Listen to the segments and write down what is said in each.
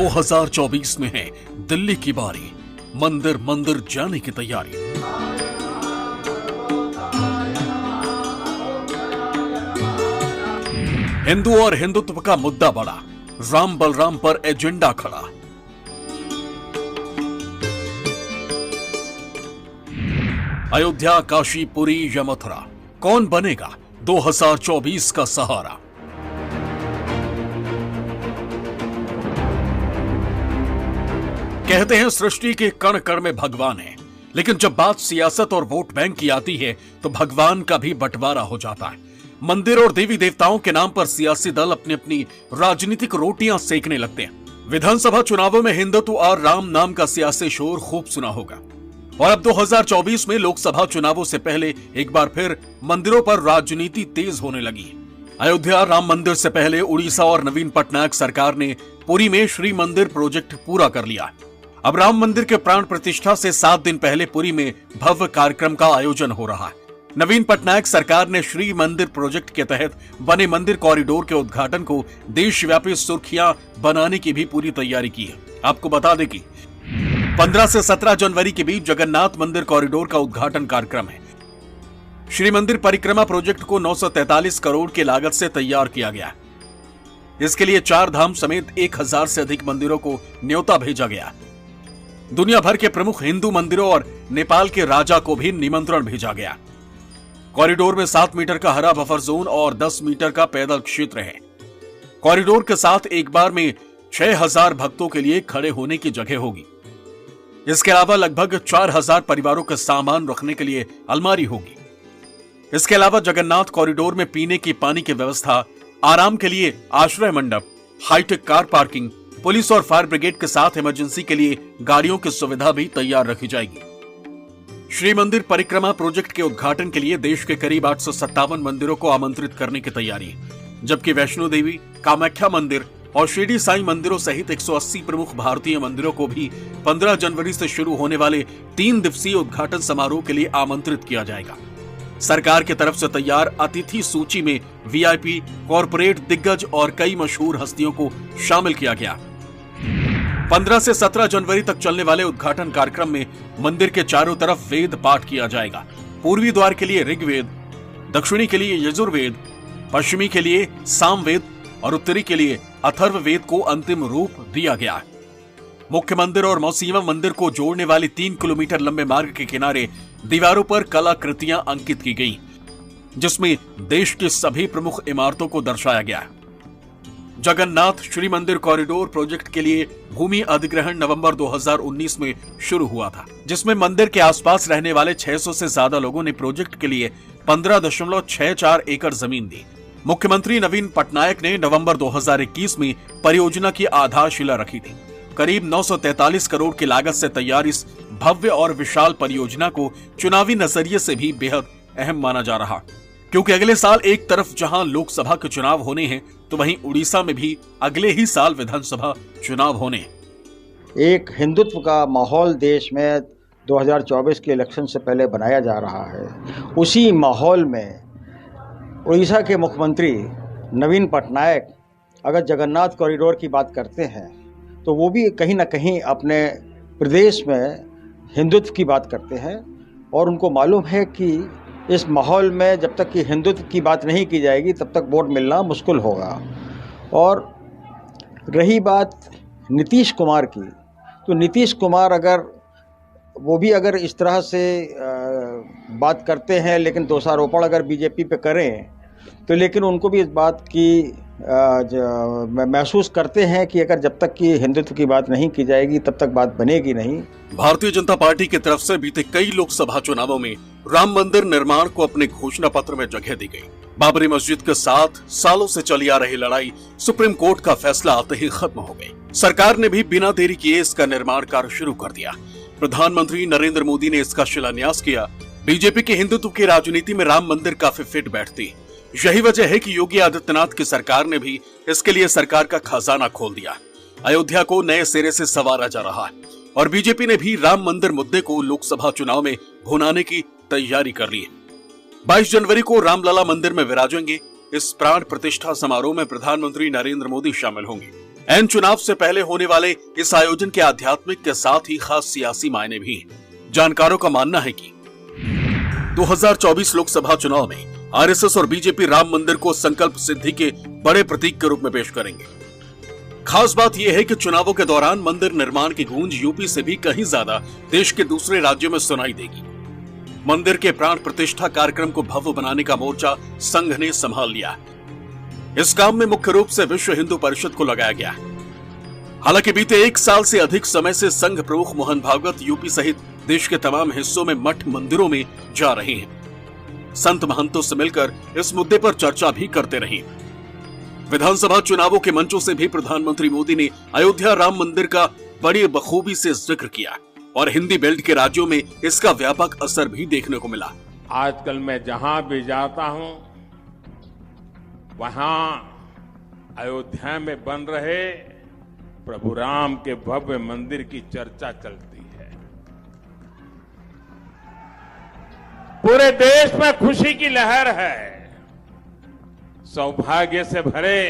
2024 में है दिल्ली की बारी, मंदिर मंदिर जाने की तैयारी। हिंदू और हिंदुत्व का मुद्दा बढ़ा, राम बलराम पर एजेंडा खड़ा। अयोध्या, काशी, पुरी या मथुरा, कौन बनेगा 2024 का सहारा? कहते हैं सृष्टि के कण कण में भगवान है, लेकिन जब बात सियासत और वोट बैंक की आती है तो भगवान का भी बंटवारा हो जाता है। मंदिर और देवी देवताओं के नाम पर सियासी दल अपनी अपनी राजनीतिक रोटियां सेकने लगते हैं। विधानसभा चुनावों में हिंदुत्व और राम नाम का सियासी शोर खूब सुना होगा, और अब 2024 में लोकसभा चुनावों से पहले एक बार फिर मंदिरों पर राजनीति तेज होने लगी। अयोध्या राम मंदिर से पहले उड़ीसा और नवीन पटनायक सरकार ने पुरी में श्री मंदिर प्रोजेक्ट पूरा कर लिया। अब राम मंदिर के प्राण प्रतिष्ठा से 7 दिन पहले पुरी में भव्य कार्यक्रम का आयोजन हो रहा है। नवीन पटनायक सरकार ने श्री मंदिर प्रोजेक्ट के तहत बने मंदिर कॉरिडोर के उद्घाटन को देशव्यापी सुर्खियां बनाने की भी पूरी तैयारी की है। आपको बता दें कि 15 से 17 जनवरी के बीच जगन्नाथ मंदिर कॉरिडोर का उद्घाटन कार्यक्रम है। श्री मंदिर परिक्रमा प्रोजेक्ट को 943 करोड़ की लागत से तैयार किया गया। इसके लिए 4 धाम समेत 1000 से अधिक मंदिरों को न्योता भेजा गया। दुनिया भर के प्रमुख हिंदू मंदिरों और नेपाल के राजा को भी निमंत्रण भेजा गया। कॉरिडोर में 7 मीटर का हरा बफर जोन और 10 मीटर का पैदल क्षेत्र है। कॉरिडोर के साथ एक बार में 6000 भक्तों के लिए खड़े होने की जगह होगी। इसके अलावा लगभग 4000 परिवारों के सामान रखने के लिए अलमारी होगी। इसके अलावा जगन्नाथ कॉरिडोर में पीने की पानी की व्यवस्था, आराम के लिए आश्रय मंडप, हाईटेक कार पार्किंग, पुलिस और फायर ब्रिगेड के साथ इमरजेंसी के लिए गाड़ियों की सुविधा भी तैयार रखी जाएगी। श्री मंदिर परिक्रमा प्रोजेक्ट के उद्घाटन के लिए देश के करीब 857 मंदिरों को आमंत्रित करने की तैयारी है, जबकि वैष्णो देवी, कामाख्या मंदिर और शिरडी साईं मंदिरों सहित 180 प्रमुख भारतीय मंदिरों को भी 15 जनवरी से शुरू होने वाले 3 दिवसीय उद्घाटन समारोह के लिए आमंत्रित किया जाएगा। सरकार की तरफ से तैयार अतिथि सूची में वीआईपी, कॉर्पोरेट दिग्गज और कई मशहूर हस्तियों को शामिल किया गया। 15 से 17 जनवरी तक चलने वाले उद्घाटन कार्यक्रम में मंदिर के चारों तरफ वेद पाठ किया जाएगा। पूर्वी द्वार के लिए ऋग्वेद, दक्षिणी के लिए यजुर्वेद, पश्चिमी के लिए सामवेद और उत्तरी के लिए अथर्ववेद को अंतिम रूप दिया गया है। मुख्य मंदिर और मौसीमा मंदिर को जोड़ने वाली 3 किलोमीटर लंबे मार्ग के किनारे दीवारों पर कलाकृतियां अंकित की गई, जिसमें देश की सभी प्रमुख इमारतों को दर्शाया गया है। जगन्नाथ श्री मंदिर कॉरिडोर प्रोजेक्ट के लिए भूमि अधिग्रहण नवंबर 2019 में शुरू हुआ था, जिसमें मंदिर के आसपास रहने वाले 600 से ज्यादा लोगों ने प्रोजेक्ट के लिए 15.64 एकड़ जमीन दी। मुख्यमंत्री नवीन पटनायक ने नवंबर 2021 में परियोजना की आधारशिला रखी थी। करीब 943 करोड़ की लागत से तैयार इस भव्य और विशाल परियोजना को चुनावी नजरिए से भी बेहद अहम माना जा रहा, क्योंकि अगले साल एक तरफ जहां लोकसभा के चुनाव होने हैं तो वहीं उड़ीसा में भी अगले ही साल विधानसभा चुनाव होने हैं। एक हिंदुत्व का माहौल देश में 2024 के इलेक्शन से पहले बनाया जा रहा है। उसी माहौल में उड़ीसा के मुख्यमंत्री नवीन पटनायक अगर जगन्नाथ कॉरिडोर की बात करते हैं तो वो भी कहीं ना कहीं अपने प्रदेश में हिंदुत्व की बात करते हैं, और उनको मालूम है कि इस माहौल में जब तक कि हिंदुत्व की बात नहीं की जाएगी तब तक वोट मिलना मुश्किल होगा। और रही बात नीतीश कुमार की, तो नीतीश कुमार अगर इस तरह से बात करते हैं, लेकिन दोषारोपण अगर बीजेपी पे करें तो लेकिन उनको भी इस बात की महसूस करते हैं कि अगर जब तक कि हिंदुत्व की बात नहीं की जाएगी तब तक बात बनेगी नहीं। भारतीय जनता पार्टी की तरफ से बीते कई लोकसभा चुनावों में राम मंदिर निर्माण को अपने घोषणा पत्र में जगह दी गई। बाबरी मस्जिद के साथ सालों से चली आ रही लड़ाई सुप्रीम कोर्ट का फैसला आते ही खत्म हो गई। सरकार ने भी बिना देरी किए इसका निर्माण कार्य शुरू कर दिया। प्रधानमंत्री नरेंद्र मोदी ने इसका शिलान्यास किया। बीजेपी के हिंदुत्व की राजनीति में राम मंदिर काफी फिट बैठती। यही वजह है कि योगी आदित्यनाथ की सरकार ने भी इसके लिए सरकार का खजाना खोल दिया। अयोध्या को नए सिरे से संवारा जा रहा है और बीजेपी ने भी राम मंदिर मुद्दे को लोकसभा चुनाव में भुनाने की तैयारी कर ली है। 22 जनवरी को रामलला मंदिर में विराजेंगे। इस प्राण प्रतिष्ठा समारोह में प्रधानमंत्री नरेंद्र मोदी शामिल होंगे। एन चुनाव से पहले होने वाले इस आयोजन के आध्यात्मिक के साथ ही खास सियासी मायने भी हैं। जानकारों का मानना है कि 2024 लोकसभा चुनाव में आरएसएस और बीजेपी राम मंदिर को संकल्प सिद्धि के बड़े प्रतीक के रूप में पेश करेंगे। खास बात यह है कि चुनावों के दौरान मंदिर निर्माण की गूंज यूपी से भी कहीं ज्यादा देश के दूसरे राज्यों में सुनाई देगी। मंदिर के प्राण प्रतिष्ठा कार्यक्रम को भव्य बनाने का मोर्चा संघ ने संभाल लिया है। इस काम में मुख्य रूप से विश्व हिंदू परिषद को लगाया गया है। हालांकि बीते 1 साल से अधिक समय से संघ प्रमुख मोहन भागवत यूपी सहित देश के तमाम हिस्सों में मठ मंदिरों में जा रहे हैं। संत महंतों से मिलकर इस मुद्दे पर चर्चा भी करते रहे। विधानसभा चुनावों के मंचों से भी प्रधानमंत्री मोदी ने अयोध्या राम मंदिर का बड़ी बखूबी से जिक्र किया और हिंदी बेल्ट के राज्यों में इसका व्यापक असर भी देखने को मिला। आजकल मैं जहां भी जाता हूं वहां अयोध्या में बन रहे प्रभु राम के भव्य मंदिर की चर्चा चलती है। पूरे देश में खुशी की लहर है। सौभाग्य से भरे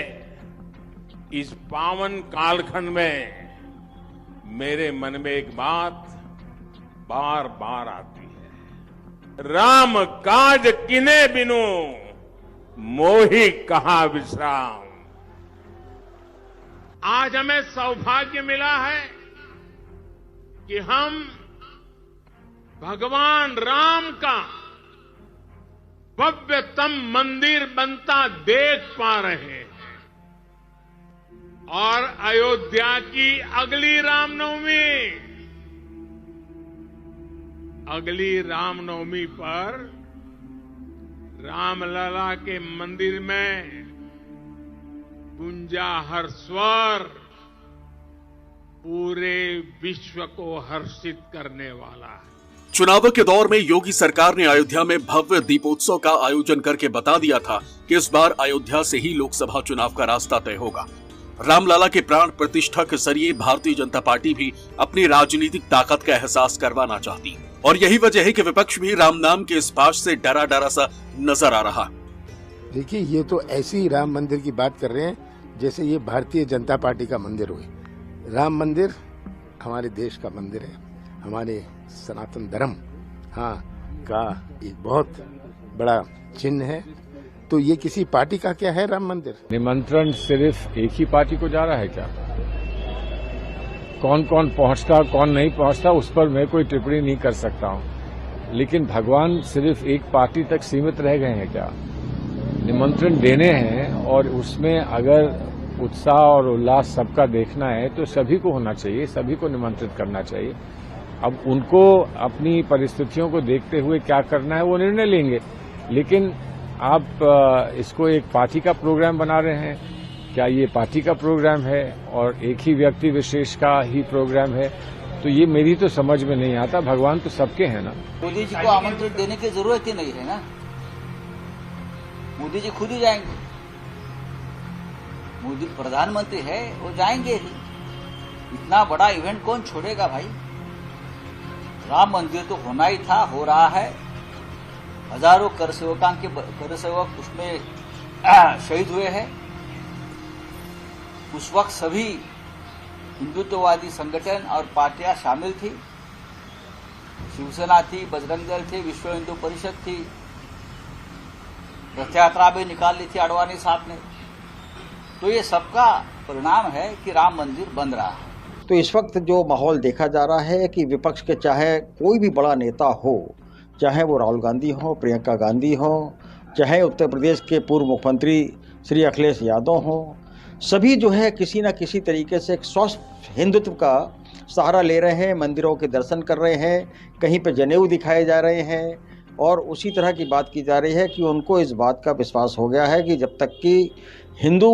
इस पावन कालखंड में मेरे मन में एक बात बार बार आती है, राम काज किने बिनु मोहि कहां विश्राम। आज हमें सौभाग्य मिला है कि हम भगवान राम का भव्यतम मंदिर बनता देख पा रहे हैं और अयोध्या की अगली रामनवमी पर रामलला के मंदिर में गुंजा हर स्वर पूरे विश्व को हर्षित करने वाला है। चुनावों के दौर में योगी सरकार ने अयोध्या में भव्य दीपोत्सव का आयोजन करके बता दिया था कि इस बार अयोध्या से ही लोकसभा चुनाव का रास्ता तय होगा। रामलला के प्राण प्रतिष्ठा के जरिए भारतीय जनता पार्टी भी अपनी राजनीतिक ताकत का एहसास करवाना चाहती और यही वजह है कि विपक्ष भी राम नाम के इस पाश से डरा डरा सा नजर आ रहा। देखिए, ये तो ऐसे ही राम मंदिर की बात कर रहे हैं जैसे ये भारतीय जनता पार्टी का मंदिर हो। राम मंदिर हमारे देश का मंदिर है, हमारे सनातन धर्म का एक बहुत बड़ा चिन्ह है। तो ये किसी पार्टी का क्या है राम मंदिर? निमंत्रण सिर्फ एक ही पार्टी को जा रहा है क्या? कौन कौन पहुंचता कौन नहीं पहुंचता उस पर मैं कोई टिप्पणी नहीं कर सकता हूं, लेकिन भगवान सिर्फ एक पार्टी तक सीमित रह गए हैं क्या? निमंत्रण देने हैं और उसमें अगर उत्साह और उल्लास सबका देखना है तो सभी को होना चाहिए, सभी को निमंत्रित करना चाहिए। अब उनको अपनी परिस्थितियों को देखते हुए क्या करना है वो निर्णय लेंगे, लेकिन आप इसको एक पार्टी का प्रोग्राम बना रहे हैं। क्या ये पार्टी का प्रोग्राम है और एक ही व्यक्ति विशेष का ही प्रोग्राम है? तो ये मेरी तो समझ में नहीं आता। भगवान तो सबके हैं ना। मोदी जी को आमंत्रण देने की जरूरत ही नहीं है ना, मोदी जी खुद ही जाएंगे। मोदी प्रधानमंत्री है, वो जाएंगे ही। इतना बड़ा इवेंट कौन छोड़ेगा भाई? राम मंदिर तो होना ही था, हो रहा है। हजारों कर सेवक उसमें शहीद हुए हैं। उस वक्त सभी हिंदुत्ववादी संगठन और पार्टियां शामिल थी। शिवसेना थी, बजरंग दल थी, विश्व हिंदू परिषद थी। रथ यात्रा भी निकाल ली थी आडवाणी साहब ने। तो ये सबका परिणाम है कि राम मंदिर बन रहा है। तो इस वक्त जो माहौल देखा जा रहा है कि विपक्ष के चाहे कोई भी बड़ा नेता हो, चाहे वो राहुल गांधी हो, प्रियंका गांधी हो, चाहे उत्तर प्रदेश के पूर्व मुख्यमंत्री श्री अखिलेश यादव हो, सभी जो है किसी न किसी तरीके से एक स्वस्थ हिंदुत्व का सहारा ले रहे हैं, मंदिरों के दर्शन कर रहे हैं, कहीं पे जनेऊ दिखाए जा रहे हैं और उसी तरह की बात की जा रही है कि उनको इस बात का विश्वास हो गया है कि जब तक कि हिंदू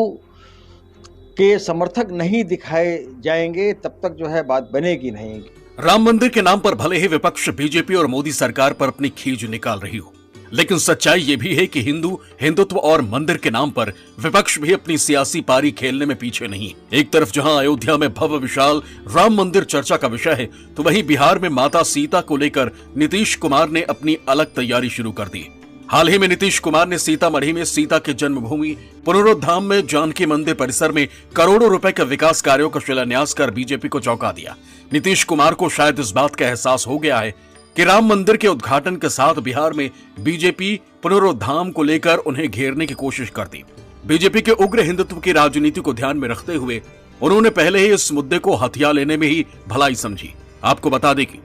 के समर्थक नहीं दिखाए जाएंगे तब तक जो है बात बनेगी नहीं। राम मंदिर के नाम पर भले ही विपक्ष बीजेपी और मोदी सरकार पर अपनी खींच निकाल रही हो, लेकिन सच्चाई ये भी है कि हिंदुत्व और मंदिर के नाम पर विपक्ष भी अपनी सियासी पारी खेलने में पीछे नहीं। एक तरफ जहां अयोध्या में भव्य विशाल राम मंदिर चर्चा का विषय है, तो वहीं बिहार में माता सीता को लेकर नीतीश कुमार ने अपनी अलग तैयारी शुरू कर दी। हाल ही में नीतीश कुमार ने सीतामढ़ी में सीता की जन्मभूमि पुनरुद्धाम में जानकी मंदिर परिसर में करोड़ों रुपए के विकास कार्यों का शिलान्यास कर बीजेपी को चौंका दिया। नीतीश कुमार को शायद इस बात का एहसास हो गया है कि राम मंदिर के उद्घाटन के साथ बिहार में बीजेपी पुनरुद्धाम को लेकर उन्हें घेरने की कोशिश करती। बीजेपी के उग्र हिंदुत्व की राजनीति को ध्यान में रखते हुए उन्होंने पहले ही इस मुद्दे को हथिया लेने में ही भलाई समझी। आपको बता दें कि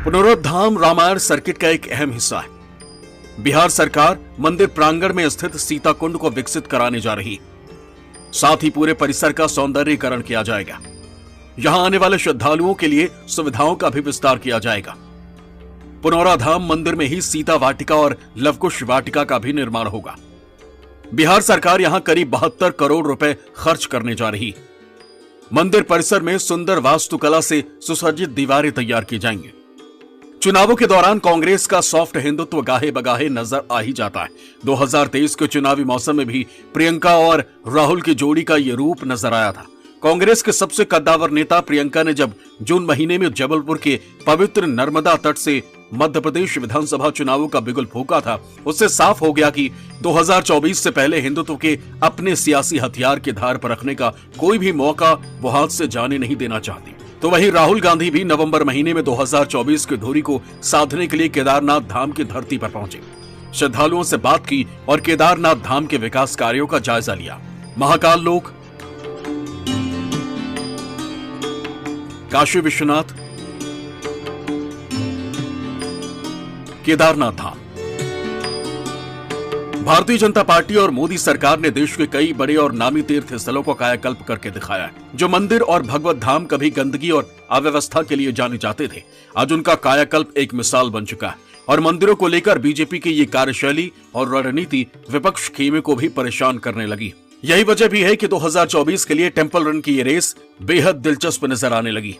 पुनरुद्धाम रामायण सर्किट का एक अहम हिस्सा है। बिहार सरकार मंदिर प्रांगण में स्थित सीता कुंड को विकसित कराने जा रही, साथ ही पूरे परिसर का सौंदर्यीकरण किया जाएगा। यहां आने वाले श्रद्धालुओं के लिए सुविधाओं का भी विस्तार किया जाएगा। पुनौराधाम मंदिर में ही सीता वाटिका और लवकुश वाटिका का भी निर्माण होगा। बिहार सरकार यहां करीब 72 करोड़ रुपए खर्च करने जा रही। मंदिर परिसर में सुंदर वास्तुकला से सुसज्जित दीवारें तैयार की जाएंगी। चुनावों के दौरान कांग्रेस का सॉफ्ट हिंदुत्व गाहे बगाहे नजर आ ही जाता है। 2023 के चुनावी मौसम में भी प्रियंका और राहुल की जोड़ी का यह रूप नजर आया था। कांग्रेस के सबसे कद्दावर नेता प्रियंका ने जब जून महीने में जबलपुर के पवित्र नर्मदा तट से मध्य प्रदेश विधानसभा चुनावों का बिगुल फूंका था, उससे साफ हो गया कि 2024 से पहले हिंदुत्व के अपने सियासी हथियार के धार पर रखने का कोई भी मौका वो हाथ से जाने नहीं देना चाहती। तो वहीं राहुल गांधी भी नवंबर महीने में 2024 की धुरी को साधने के लिए केदारनाथ धाम की धरती पर पहुंचे, श्रद्धालुओं से बात की और केदारनाथ धाम के विकास कार्यों का जायजा लिया। महाकाल लोक, काशी विश्वनाथ, केदारनाथ धाम। भारतीय जनता पार्टी और मोदी सरकार ने देश के कई बड़े और नामी तीर्थ स्थलों को कायाकल्प करके दिखाया है। जो मंदिर और भगवत धाम कभी गंदगी और अव्यवस्था के लिए जाने जाते थे, आज उनका कायाकल्प एक मिसाल बन चुका है। और मंदिरों को लेकर बीजेपी की ये कार्यशैली और रणनीति विपक्ष खेमे को भी परेशान करने लगी। यही वजह भी है कि 2024 के लिए टेंपल रन की ये रेस बेहद दिलचस्प नजर आने लगी।